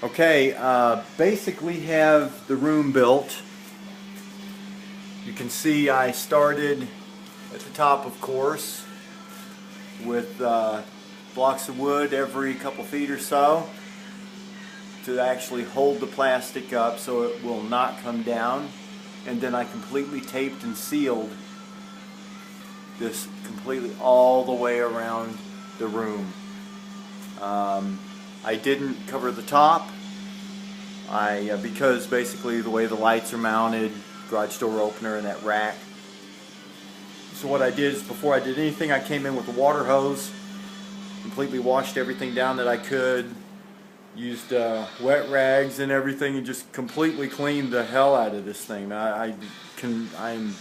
Okay, basically have the room built. You can see I started at the top, of course, with blocks of wood every couple feet or so to actually hold the plastic up so it will not come down. And then I completely taped and sealed this completely all the way around the room. I didn't cover the top because basically the way the lights are mounted, garage door opener and that rack. So what I did is, before I did anything, I came in with a water hose, completely washed everything down that I could, used wet rags and everything, and just completely cleaned the hell out of this thing. I'm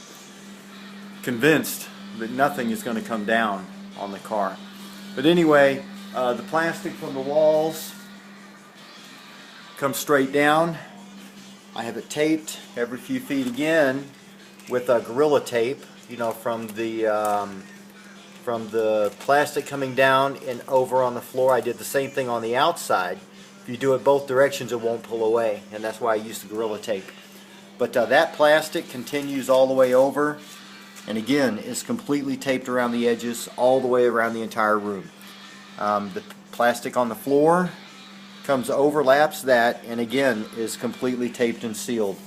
convinced that nothing is going to come down on the car. But anyway, the plastic from the walls comes straight down. I have it taped every few feet again with Gorilla Tape, you know, from the plastic coming down and over on the floor. I did the same thing on the outside. If you do it both directions, it won't pull away, and that's why I used the Gorilla Tape. But that plastic continues all the way over, and again, is completely taped around the edges all the way around the entire room. The plastic on the floor overlaps that, and again is completely taped and sealed.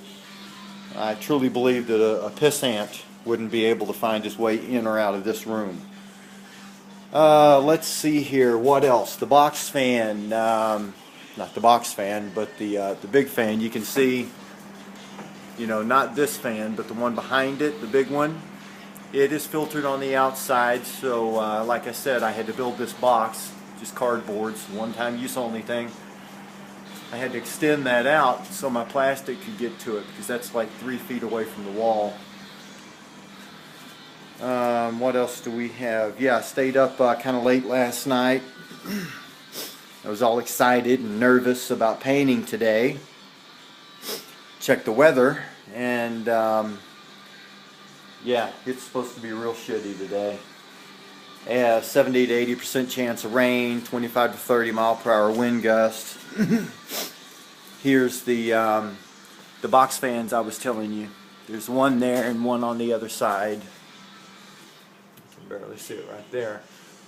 I truly believe that a pissant wouldn't be able to find his way in or out of this room. Let's see here, what else? The box fan, not the box fan, but the big fan. You can see, you know, not this fan, but the one behind it, the big one. It is filtered on the outside, so like I said, I had to build this box, just cardboard, one-time use only thing. I had to extend that out so my plastic could get to it, because that's like 3 feet away from the wall. What else do we have? Yeah, I stayed up kind of late last night. I was all excited and nervous about painting today. Checked the weather, and yeah, it's supposed to be real shitty today. 70 to 80% chance of rain, 25 to 30 mile per hour wind gust. Here's the box fans I was telling you. There's one there and one on the other side. You can barely see it right there.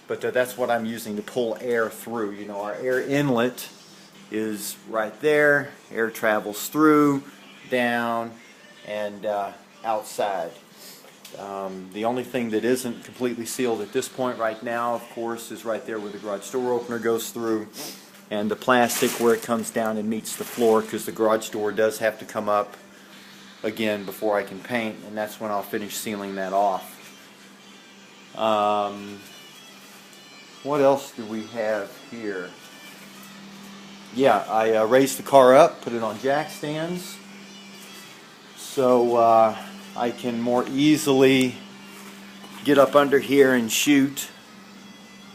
But that's what I'm using to pull air through. You know, our air inlet is right there. Air travels through, down, and outside. The only thing that isn't completely sealed at this point right now, of course, is right there where the garage door opener goes through, and the plastic where it comes down and meets the floor, because the garage door does have to come up again before I can paint, and that's when I'll finish sealing that off. What else do we have here? Yeah, I raised the car up, put it on jack stands, so I can more easily get up under here and shoot,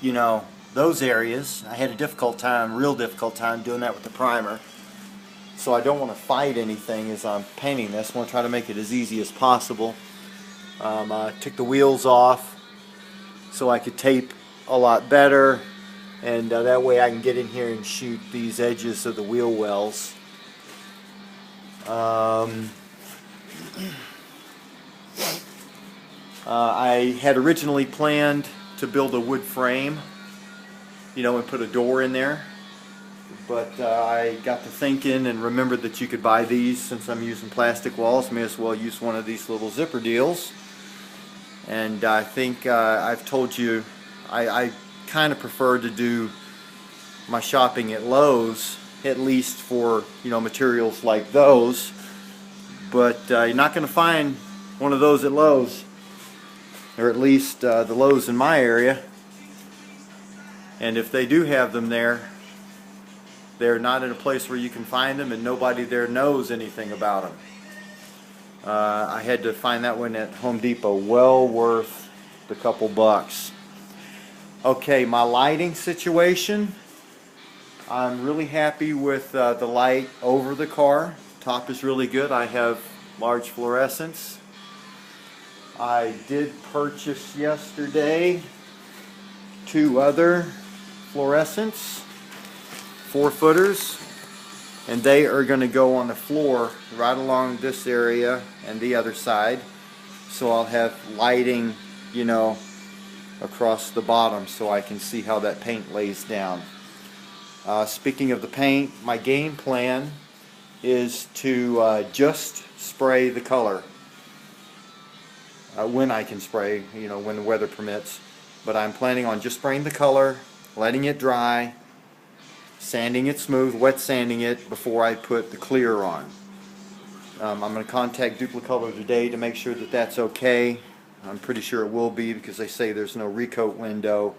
you know, those areas. I had a real difficult time doing that with the primer. So I don't want to fight anything as I'm painting this. I want to try to make it as easy as possible. I took the wheels off so I could tape a lot better, and that way I can get in here and shoot these edges of the wheel wells. I had originally planned to build a wood frame, you know, and put a door in there, but I got to thinking and remembered that you could buy these. Since I'm using plastic walls, may as well use one of these little zipper deals. And I think I've told you I kind of prefer to do my shopping at Lowe's, at least for, you know, materials like those, but you're not going to find one of those at Lowe's, or at least the Lowe's in my area. And if they do have them there, they're not in a place where you can find them, and nobody there knows anything about them. I had to find that one at Home Depot. Well worth the couple bucks. Okay, my lighting situation. I'm really happy with the light over the car. Top is really good. I have large fluorescence. I did purchase yesterday 2 other fluorescents, 4-footers. and they are going to go on the floor right along this area and the other side. So I'll have lighting, you know, across the bottom so I can see how that paint lays down. Speaking of the paint, my game plan is to just spray the color when I can spray, you know, when the weather permits. But I'm planning on just spraying the color, letting it dry, sanding it smooth, wet sanding it before I put the clear on. I'm going to contact Duplicolor today to make sure that that's okay. I'm pretty sure it will be, because they say there's no recoat window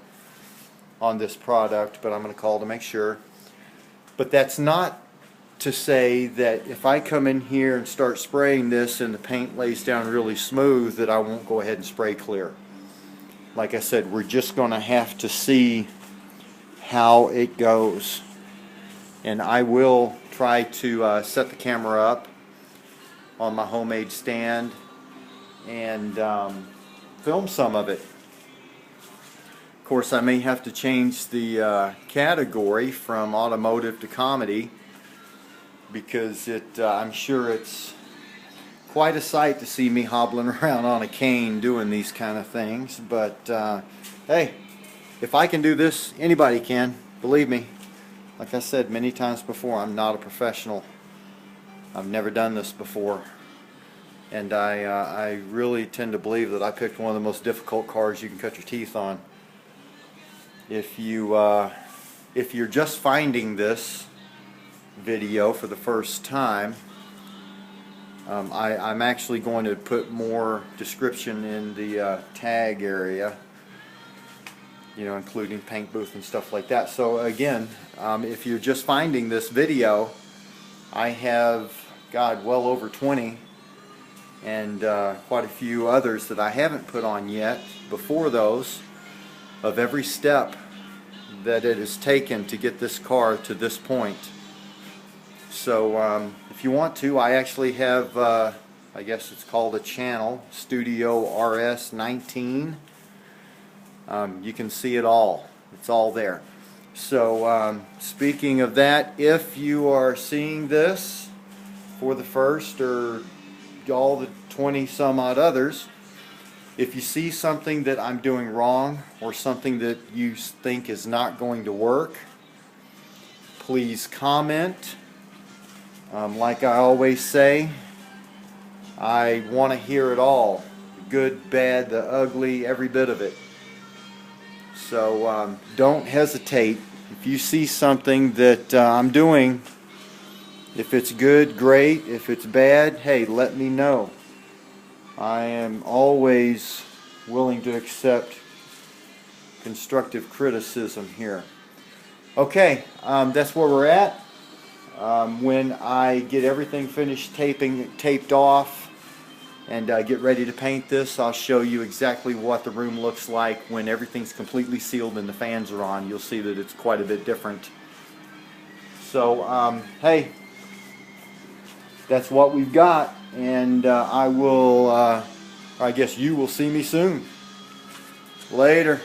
on this product, but I'm going to call to make sure. But that's not to say that if I come in here and start spraying this and the paint lays down really smooth, that I won't go ahead and spray clear. Like I said, we're just going to have to see how it goes. And I will try to set the camera up on my homemade stand and film some of it. Of course, I may have to change the category from automotive to comedy, because I'm sure it's quite a sight to see me hobbling around on a cane doing these kind of things. But hey, if I can do this, anybody can. Believe me. Like I said many times before, I'm not a professional. I've never done this before. And I really tend to believe that I picked one of the most difficult cars you can cut your teeth on. If you're just finding this video for the first time, I'm actually going to put more description in the tag area, you know, including paint booth and stuff like that. So again, if you're just finding this video, I have, God, well over 20 and quite a few others that I haven't put on yet before those, of every step that it has taken to get this car to this point. So if you want to, I actually have, I guess it's called a channel, Studio RS19. You can see it all. It's all there. So speaking of that, if you are seeing this for the first, or all the 20 some odd others, if you see something that I'm doing wrong or something that you think is not going to work, please comment. Like I always say, I want to hear it all. The good, bad, the ugly, every bit of it. So don't hesitate. If you see something that I'm doing, if it's good, great. If it's bad, hey, let me know. I am always willing to accept constructive criticism here. Okay, that's where we're at. When I get everything finished taped off and get ready to paint this, I'll show you exactly what the room looks like when everything's completely sealed and the fans are on. You'll see that it's quite a bit different. So hey, that's what we've got, and I guess you will see me soon. Later.